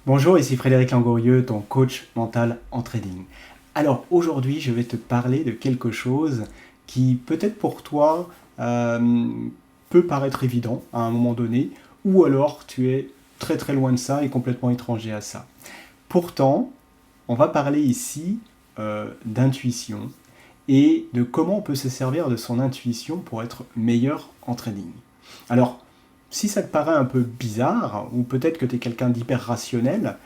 Bonjour, ici Frédéric Langorieux, ton coach mental en trading. Alors aujourd'hui, je vais te parler de quelque chose qui peut-être pour toi peut paraître évident à un moment donné, ou alors tu es très très loin de ça et complètement étranger à ça. Pourtant, on va parler ici d'intuition et de comment on peut se servir de son intuition pour être meilleur en trading. Alors, si ça te paraît un peu bizarre, ou peut-être que tu es quelqu'un d'hyper rationnel,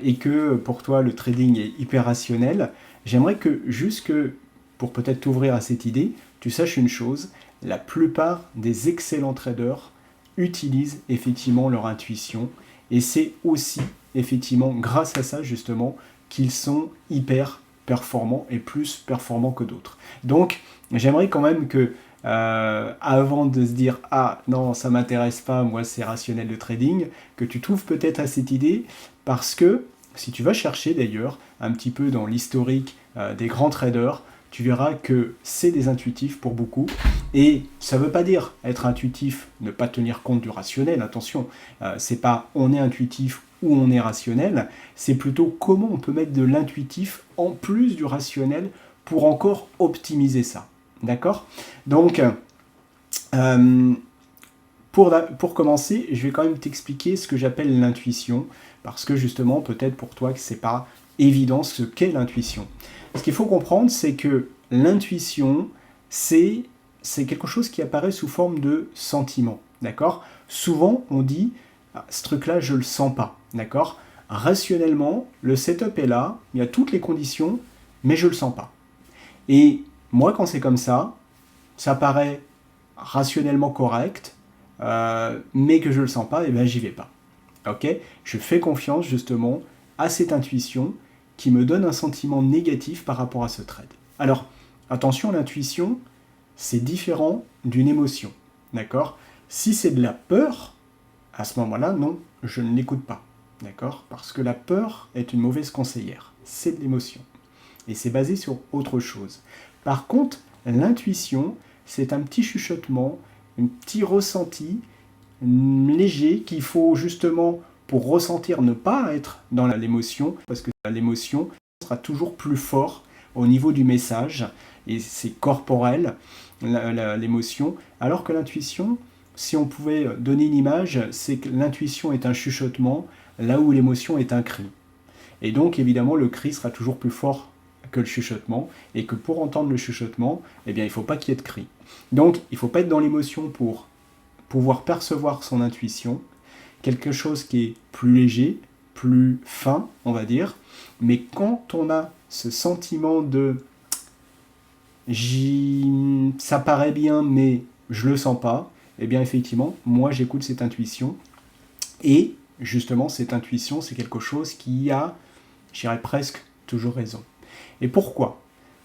et que pour toi le trading est hyper rationnel, j'aimerais que pour peut-être t'ouvrir à cette idée, tu saches une chose, la plupart des excellents traders utilisent effectivement leur intuition, et c'est aussi effectivement grâce à ça justement qu'ils sont hyper performants et plus performants que d'autres. Donc j'aimerais quand même que avant de se dire ah non ça m'intéresse pas, moi c'est rationnel le trading, que tu trouves peut-être à cette idée, parce que si tu vas chercher d'ailleurs un petit peu dans l'historique des grands traders, tu verras que c'est des intuitifs pour beaucoup. Et ça ne veut pas dire être intuitif, ne pas tenir compte du rationnel, attention, c'est pas on est intuitif ou on est rationnel, c'est plutôt comment on peut mettre de l'intuitif en plus du rationnel pour encore optimiser ça. D'accord? Donc, pour commencer, je vais quand même t'expliquer ce que j'appelle l'intuition, parce que justement, peut-être pour toi que c'est pas évident ce qu'est l'intuition. Ce qu'il faut comprendre, c'est que l'intuition, c'est quelque chose qui apparaît sous forme de sentiment, d'accord? Souvent, on dit, ah, ce truc-là, je le sens pas, d'accord? Rationnellement, le setup est là, il y a toutes les conditions, mais je le sens pas. Et moi, quand c'est comme ça paraît rationnellement correct, mais que je ne le sens pas, et ben j'y vais pas. Ok? Je fais confiance justement à cette intuition qui me donne un sentiment négatif par rapport à ce trade. Alors, attention, l'intuition, c'est différent d'une émotion. D'accord? Si c'est de la peur, à ce moment-là, non, je ne l'écoute pas. D'accord? Parce que la peur est une mauvaise conseillère. C'est de l'émotion. Et c'est basé sur autre chose. Par contre, l'intuition, c'est un petit chuchotement, un petit ressenti léger qu'il faut justement, pour ressentir, ne pas être dans l'émotion, parce que l'émotion sera toujours plus fort au niveau du message, et c'est corporel, l'émotion, alors que l'intuition, si on pouvait donner une image, c'est que l'intuition est un chuchotement, là où l'émotion est un cri. Et donc, évidemment, le cri sera toujours plus fort que le chuchotement, et que pour entendre le chuchotement, eh bien, il ne faut pas qu'il y ait de cri. Donc, il ne faut pas être dans l'émotion pour pouvoir percevoir son intuition, quelque chose qui est plus léger, plus fin, on va dire, mais quand on a ce sentiment de ça paraît bien, mais je le sens pas, eh bien, effectivement, moi, j'écoute cette intuition, et justement, cette intuition, c'est quelque chose qui a, je dirais presque, toujours raison. Et pourquoi?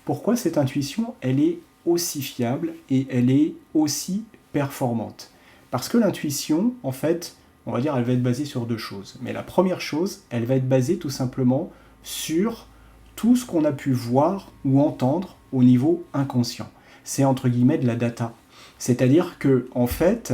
Pourquoi cette intuition, elle est aussi fiable et elle est aussi performante? Parce que l'intuition, en fait, on va dire, elle va être basée sur deux choses. Mais la première chose, elle va être basée tout simplement sur tout ce qu'on a pu voir ou entendre au niveau inconscient. C'est entre guillemets de la data. C'est-à-dire que, en fait,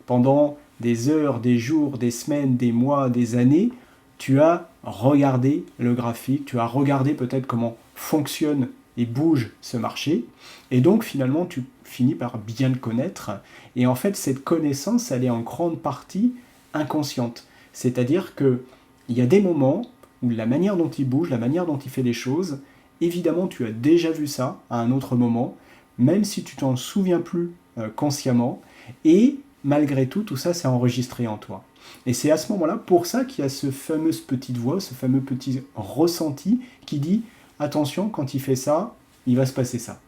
pendant des heures, des jours, des semaines, des mois, des années, tu as regardé le graphique, tu as regardé peut-être comment fonctionne et bouge ce marché, et donc finalement tu finis par bien le connaître, et en fait cette connaissance elle est en grande partie inconsciente, c'est-à-dire que il y a des moments où la manière dont il bouge, la manière dont il fait les choses, évidemment tu as déjà vu ça à un autre moment, même si tu t'en souviens plus consciemment, et malgré tout, tout ça c'est enregistré en toi. Et c'est à ce moment-là, pour ça qu'il y a ce fameuse petite voix, ce fameux petit ressenti qui dit attention, quand il fait ça, il va se passer ça.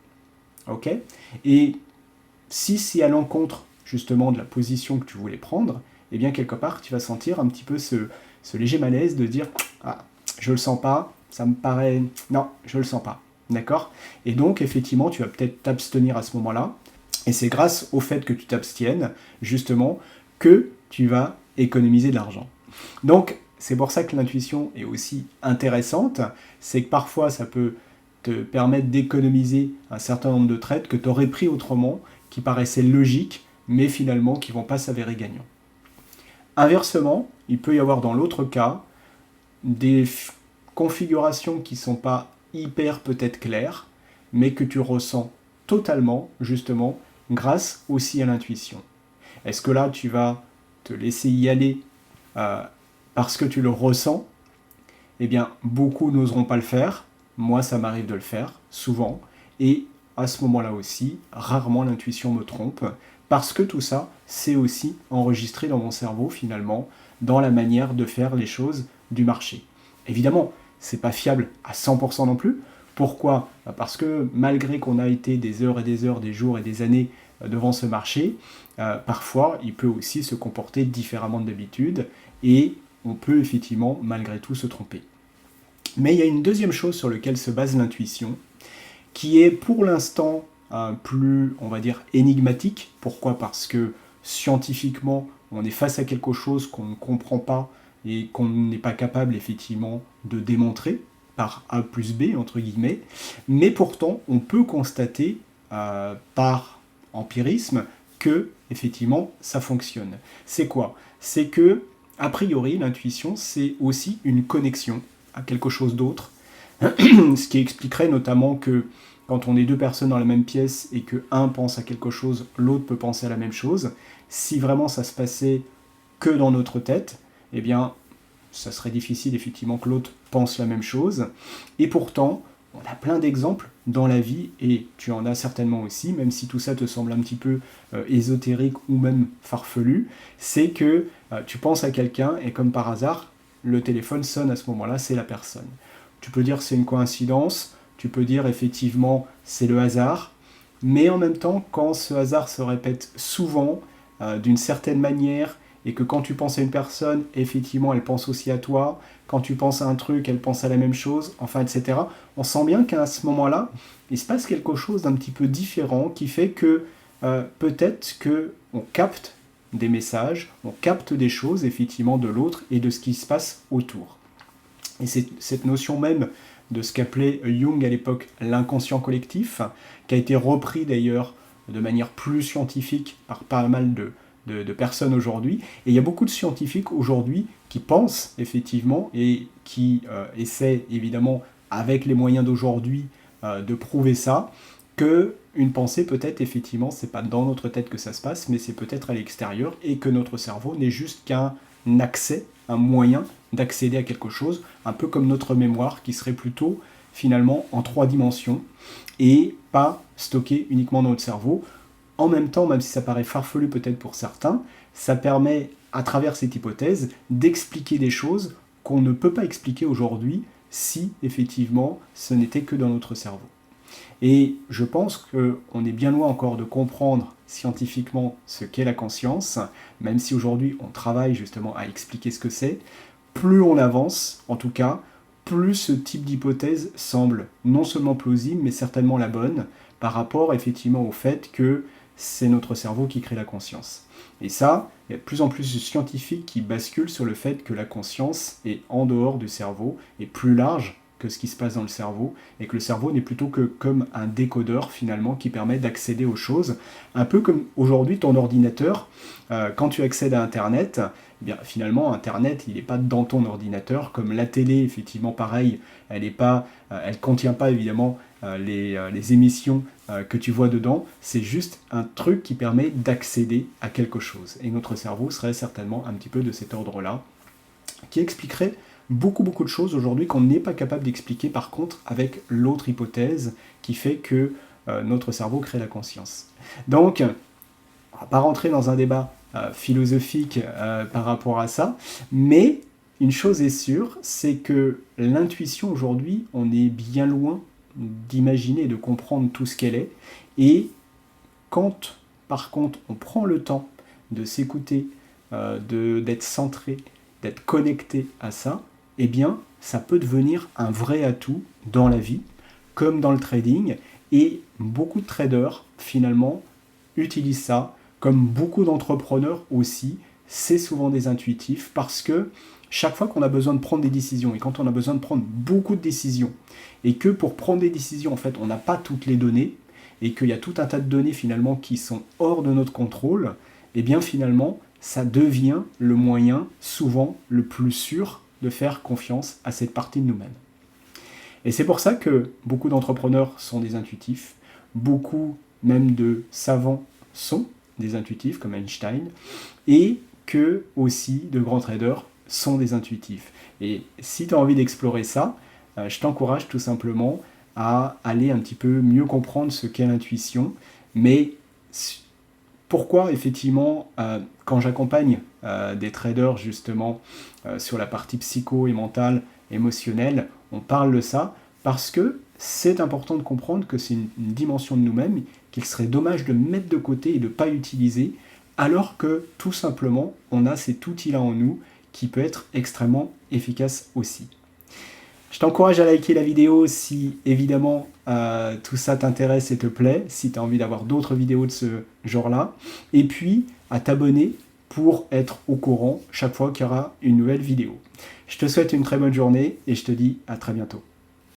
Ok? Et si c'est à l'encontre justement de la position que tu voulais prendre, eh bien quelque part tu vas sentir un petit peu ce léger malaise de dire ah, je le sens pas, ça me paraît non, je le sens pas. D'accord? Et donc effectivement, tu vas peut-être t'abstenir à ce moment-là. Et c'est grâce au fait que tu t'abstiennes, justement, que tu vas économiser de l'argent. Donc, c'est pour ça que l'intuition est aussi intéressante, c'est que parfois ça peut te permettre d'économiser un certain nombre de trades que tu aurais pris autrement, qui paraissaient logiques, mais finalement qui ne vont pas s'avérer gagnants. Inversement, il peut y avoir dans l'autre cas des configurations qui ne sont pas hyper peut-être claires, mais que tu ressens totalement, justement, grâce aussi à l'intuition. Est-ce que là, tu vas te laisser y aller parce que tu le ressens? Eh bien, beaucoup n'oseront pas le faire. Moi, ça m'arrive de le faire, souvent. Et à ce moment-là aussi, rarement l'intuition me trompe, parce que tout ça, c'est aussi enregistré dans mon cerveau, finalement, dans la manière de faire les choses du marché. Évidemment, c'est pas fiable à 100% non plus. Pourquoi? Parce que malgré qu'on a été des heures et des heures, des jours et des années devant ce marché, parfois, il peut aussi se comporter différemment d'habitude, et on peut effectivement, malgré tout, se tromper. Mais il y a une deuxième chose sur laquelle se base l'intuition, qui est pour l'instant plus, on va dire, énigmatique. Pourquoi? Parce que scientifiquement, on est face à quelque chose qu'on ne comprend pas et qu'on n'est pas capable effectivement de démontrer par A plus B, entre guillemets. Mais pourtant, on peut constater par empirisme que, effectivement, ça fonctionne. C'est quoi? C'est que, a priori, l'intuition, c'est aussi une connexion à quelque chose d'autre, ce qui expliquerait notamment que quand on est deux personnes dans la même pièce et que un pense à quelque chose, l'autre peut penser à la même chose. Si vraiment ça se passait que dans notre tête, eh bien, ça serait difficile effectivement que l'autre pense la même chose. Et pourtant, on a plein d'exemples dans la vie, et tu en as certainement aussi, même si tout ça te semble un petit peu ésotérique ou même farfelu, c'est que tu penses à quelqu'un et comme par hasard, le téléphone sonne à ce moment-là, c'est la personne. Tu peux dire c'est une coïncidence, tu peux dire effectivement c'est le hasard, mais en même temps, quand ce hasard se répète souvent, d'une certaine manière, et que quand tu penses à une personne, effectivement elle pense aussi à toi, quand tu penses à un truc, elle pense à la même chose, enfin etc. On sent bien qu'à ce moment-là, il se passe quelque chose d'un petit peu différent qui fait que peut-être qu'on capte des messages, on capte des choses effectivement de l'autre et de ce qui se passe autour. Et c'est cette notion même de ce qu'appelait Jung à l'époque l'inconscient collectif, qui a été repris d'ailleurs de manière plus scientifique par pas mal de personnes aujourd'hui. Et il y a beaucoup de scientifiques aujourd'hui qui pensent effectivement et qui essaient évidemment avec les moyens d'aujourd'hui de prouver ça, que une pensée peut-être effectivement c'est pas dans notre tête que ça se passe, mais c'est peut-être à l'extérieur et que notre cerveau n'est juste qu'un accès, un moyen d'accéder à quelque chose, un peu comme notre mémoire qui serait plutôt finalement en 3 dimensions et pas stocké uniquement dans notre cerveau. En même temps, même si ça paraît farfelu peut-être pour certains, ça permet à travers cette hypothèse d'expliquer des choses qu'on ne peut pas expliquer aujourd'hui si effectivement ce n'était que dans notre cerveau. Et je pense qu'on est bien loin encore de comprendre scientifiquement ce qu'est la conscience, même si aujourd'hui on travaille justement à expliquer ce que c'est. Plus on avance, en tout cas, plus ce type d'hypothèse semble non seulement plausible, mais certainement la bonne, par rapport effectivement au fait que c'est notre cerveau qui crée la conscience. Et ça, il y a de plus en plus de scientifiques qui basculent sur le fait que la conscience est en dehors du cerveau, et plus large que ce qui se passe dans le cerveau, et que le cerveau n'est plutôt que comme un décodeur finalement qui permet d'accéder aux choses, un peu comme aujourd'hui ton ordinateur, quand tu accèdes à Internet, eh bien, finalement Internet il n'est pas dans ton ordinateur, comme la télé effectivement pareil, elle ne contient pas évidemment les émissions que tu vois dedans, c'est juste un truc qui permet d'accéder à quelque chose. Et notre cerveau serait certainement un petit peu de cet ordre-là, qui expliquerait beaucoup de choses aujourd'hui qu'on n'est pas capable d'expliquer par contre avec l'autre hypothèse qui fait que notre cerveau crée la conscience. Donc, on ne va pas rentrer dans un débat philosophique par rapport à ça, mais une chose est sûre, c'est que l'intuition aujourd'hui, on est bien loin d'imaginer et de comprendre tout ce qu'elle est, et quand par contre on prend le temps de s'écouter, d'être centré, d'être connecté à ça, eh bien ça peut devenir un vrai atout dans la vie, comme dans le trading, et beaucoup de traders finalement utilisent ça, comme beaucoup d'entrepreneurs aussi, c'est souvent des intuitifs, parce que chaque fois qu'on a besoin de prendre des décisions, et quand on a besoin de prendre beaucoup de décisions, et que pour prendre des décisions, en fait, on n'a pas toutes les données, et qu'il y a tout un tas de données finalement qui sont hors de notre contrôle, et bien finalement, ça devient le moyen souvent le plus sûr de faire confiance à cette partie de nous-mêmes. Et c'est pour ça que beaucoup d'entrepreneurs sont des intuitifs, beaucoup même de savants sont des intuitifs comme Einstein, et que aussi de grands traders sont des intuitifs. Et si tu as envie d'explorer ça, je t'encourage tout simplement à aller un petit peu mieux comprendre ce qu'est l'intuition, mais pourquoi effectivement quand j'accompagne des traders justement sur la partie psycho et mentale, émotionnelle, on parle de ça parce que c'est important de comprendre que c'est une dimension de nous-mêmes qu'il serait dommage de mettre de côté et de ne pas utiliser, alors que tout simplement on a cet outil-là en nous qui peut être extrêmement efficace aussi. Je t'encourage à liker la vidéo si évidemment tout ça t'intéresse et te plaît, si tu as envie d'avoir d'autres vidéos de ce genre-là, et puis à t'abonner pour être au courant chaque fois qu'il y aura une nouvelle vidéo. Je te souhaite une très bonne journée et je te dis à très bientôt.